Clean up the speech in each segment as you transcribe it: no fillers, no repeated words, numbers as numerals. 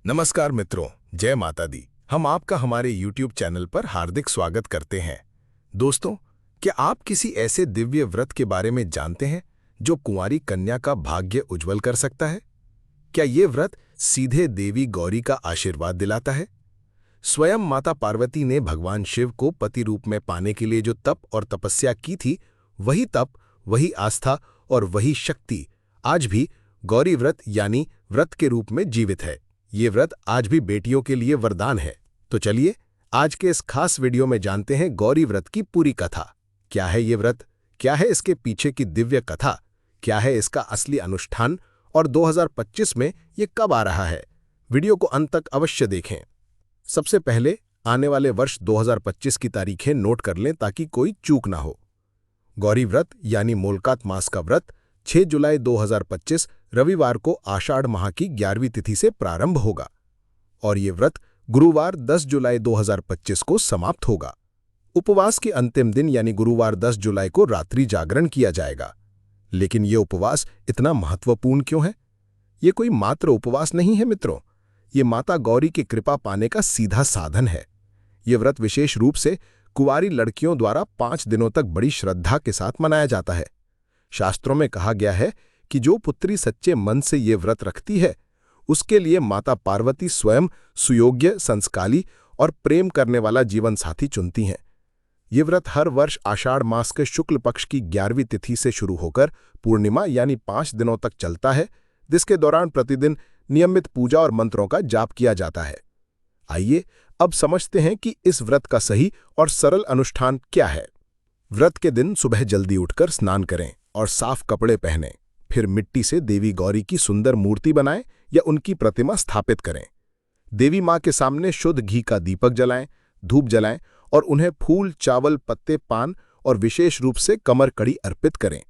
नमस्कार मित्रों, जय माता दी। हम आपका हमारे YouTube चैनल पर हार्दिक स्वागत करते हैं। दोस्तों, क्या आप किसी ऐसे दिव्य व्रत के बारे में जानते हैं जो कुंवारी कन्या का भाग्य उज्जवल कर सकता है? क्या ये व्रत सीधे देवी गौरी का आशीर्वाद दिलाता है? स्वयं माता पार्वती ने भगवान शिव को पति रूप में पाने के लिए जो तप और तपस्या की थी, वही तप, वही आस्था और वही शक्ति आज भी गौरी व्रत यानी व्रत के रूप में जीवित है। ये व्रत आज भी बेटियों के लिए वरदान है। तो चलिए आज के इस खास वीडियो में जानते हैं गौरी व्रत की पूरी कथा। क्या है ये व्रत, क्या है इसके पीछे की दिव्य कथा, क्या है इसका असली अनुष्ठान और 2025 में ये कब आ रहा है। वीडियो को अंत तक अवश्य देखें। सबसे पहले आने वाले वर्ष 2025 की तारीखें नोट कर लें ताकि कोई चूक ना हो। गौरी व्रत यानी मोलकात मास का व्रत 6 जुलाई 2025 रविवार को आषाढ़ माह की 11वीं तिथि से प्रारंभ होगा और ये व्रत गुरुवार 10 जुलाई 2025 को समाप्त होगा। उपवास के अंतिम दिन यानी गुरुवार 10 जुलाई को रात्रि जागरण किया जाएगा। लेकिन ये उपवास इतना महत्वपूर्ण क्यों है? ये कोई मात्र उपवास नहीं है मित्रों, ये माता गौरी की कृपा पाने का सीधा साधन है। ये व्रत विशेष रूप से कुंवारी लड़कियों द्वारा 5 दिनों तक बड़ी श्रद्धा के साथ मनाया जाता है। शास्त्रों में कहा गया है कि जो पुत्री सच्चे मन से ये व्रत रखती है, उसके लिए माता पार्वती स्वयं सुयोग्य, संस्कारी और प्रेम करने वाला जीवन साथी चुनती हैं। ये व्रत हर वर्ष आषाढ़ मास के शुक्ल पक्ष की 11वीं तिथि से शुरू होकर पूर्णिमा यानी 5 दिनों तक चलता है, जिसके दौरान प्रतिदिन नियमित पूजा और मंत्रों का जाप किया जाता है। आइए अब समझते हैं कि इस व्रत का सही और सरल अनुष्ठान क्या है। व्रत के दिन सुबह जल्दी उठकर स्नान करें और साफ कपड़े पहनें। फिर मिट्टी से देवी गौरी की सुंदर मूर्ति बनाएं या उनकी प्रतिमा स्थापित करें। देवी मां के सामने शुद्ध घी का दीपक जलाएं, धूप जलाएं और उन्हें फूल, चावल, पत्ते, पान और विशेष रूप से कमर कड़ी अर्पित करें।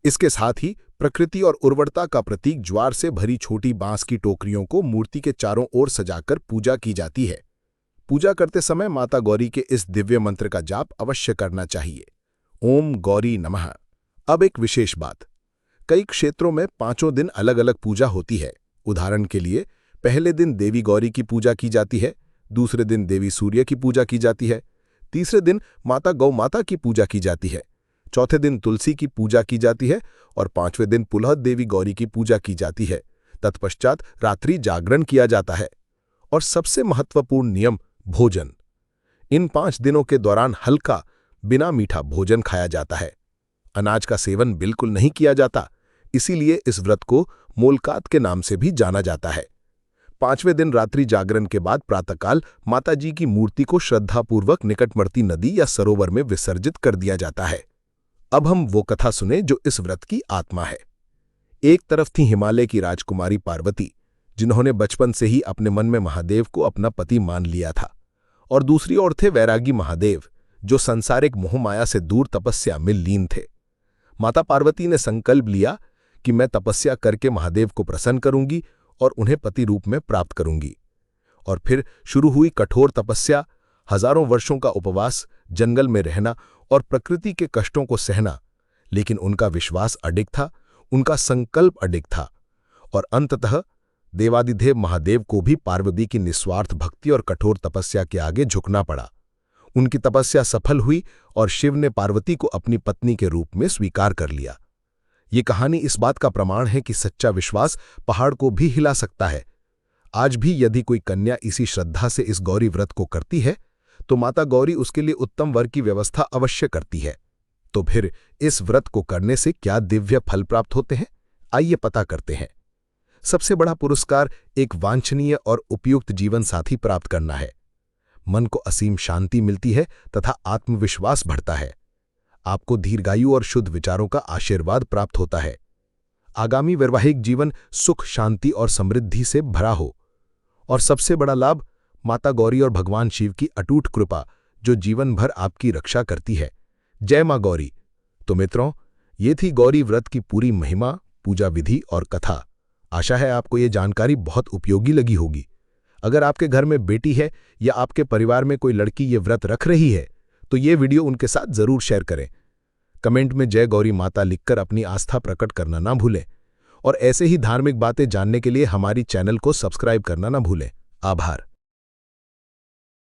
इसके साथ ही प्रकृति और उर्वरता का प्रतीक ज्वार से भरी छोटी बांस की टोकरियों को मूर्ति के चारों ओर सजाकर पूजा की जाती है। पूजा करते समय माता गौरी के इस दिव्य मंत्र का जाप अवश्य करना चाहिए। ओम गौरी नमः। अब एक विशेष बात, कई क्षेत्रों में 5 दिन अलग अलग पूजा होती है। उदाहरण के लिए पहले दिन देवी गौरी की पूजा की जाती है, दूसरे दिन देवी सूर्य की पूजा की जाती है, तीसरे दिन माता गौ माता की पूजा की जाती है, चौथे दिन तुलसी की पूजा की जाती है और 5वें दिन पुनः देवी गौरी की पूजा की जाती है। तत्पश्चात रात्रि जागरण किया जाता है। और सबसे महत्वपूर्ण नियम, भोजन। इन 5 दिनों के दौरान हल्का, बिना मीठा भोजन खाया जाता है। अनाज का सेवन बिल्कुल नहीं किया जाता, इसीलिए इस व्रत को मोलकात के नाम से भी जाना जाता है। 5वें दिन रात्रि जागरण के बाद प्रातःकाल माताजी की मूर्ति को श्रद्धापूर्वक निकटवर्ती नदी या सरोवर में विसर्जित कर दिया जाता है। अब हम वो कथा सुने जो इस व्रत की आत्मा है। एक तरफ थी हिमालय की राजकुमारी पार्वती, जिन्होंने बचपन से ही अपने मन में महादेव को अपना पति मान लिया था, और दूसरी ओर थे वैरागी महादेव, जो संसारिक मोहमाया से दूर तपस्या में लीन थे। माता पार्वती ने संकल्प लिया कि मैं तपस्या करके महादेव को प्रसन्न करूंगी और उन्हें पति रूप में प्राप्त करूंगी। और फिर शुरू हुई कठोर तपस्या, हजारों वर्षों का उपवास, जंगल में रहना और प्रकृति के कष्टों को सहना। लेकिन उनका विश्वास अडिग था, उनका संकल्प अडिग था, और अंततः देवादिदेव महादेव को भी पार्वती की निस्वार्थ भक्ति और कठोर तपस्या के आगे झुकना पड़ा। उनकी तपस्या सफल हुई और शिव ने पार्वती को अपनी पत्नी के रूप में स्वीकार कर लिया। ये कहानी इस बात का प्रमाण है कि सच्चा विश्वास पहाड़ को भी हिला सकता है। आज भी यदि कोई कन्या इसी श्रद्धा से इस गौरी व्रत को करती है, तो माता गौरी उसके लिए उत्तम वर की व्यवस्था अवश्य करती है। तो फिर इस व्रत को करने से क्या दिव्य फल प्राप्त होते हैं, आइए पता करते हैं। सबसे बड़ा पुरस्कार एक वांछनीय और उपयुक्त जीवन साथी प्राप्त करना है। मन को असीम शांति मिलती है तथा आत्मविश्वास बढ़ता है। आपको दीर्घायु और शुद्ध विचारों का आशीर्वाद प्राप्त होता है। आगामी वैवाहिक जीवन सुख, शांति और समृद्धि से भरा हो। और सबसे बड़ा लाभ, माता गौरी और भगवान शिव की अटूट कृपा, जो जीवन भर आपकी रक्षा करती है। जय मां गौरी। तो मित्रों, ये थी गौरी व्रत की पूरी महिमा, पूजा विधि और कथा। आशा है आपको ये जानकारी बहुत उपयोगी लगी होगी। अगर आपके घर में बेटी है या आपके परिवार में कोई लड़की ये व्रत रख रही है, तो ये वीडियो उनके साथ जरूर शेयर करें। कमेंट में जय गौरी माता लिखकर अपनी आस्था प्रकट करना ना भूलें। और ऐसे ही धार्मिक बातें जानने के लिए हमारी चैनल को सब्सक्राइब करना ना भूलें। आभार।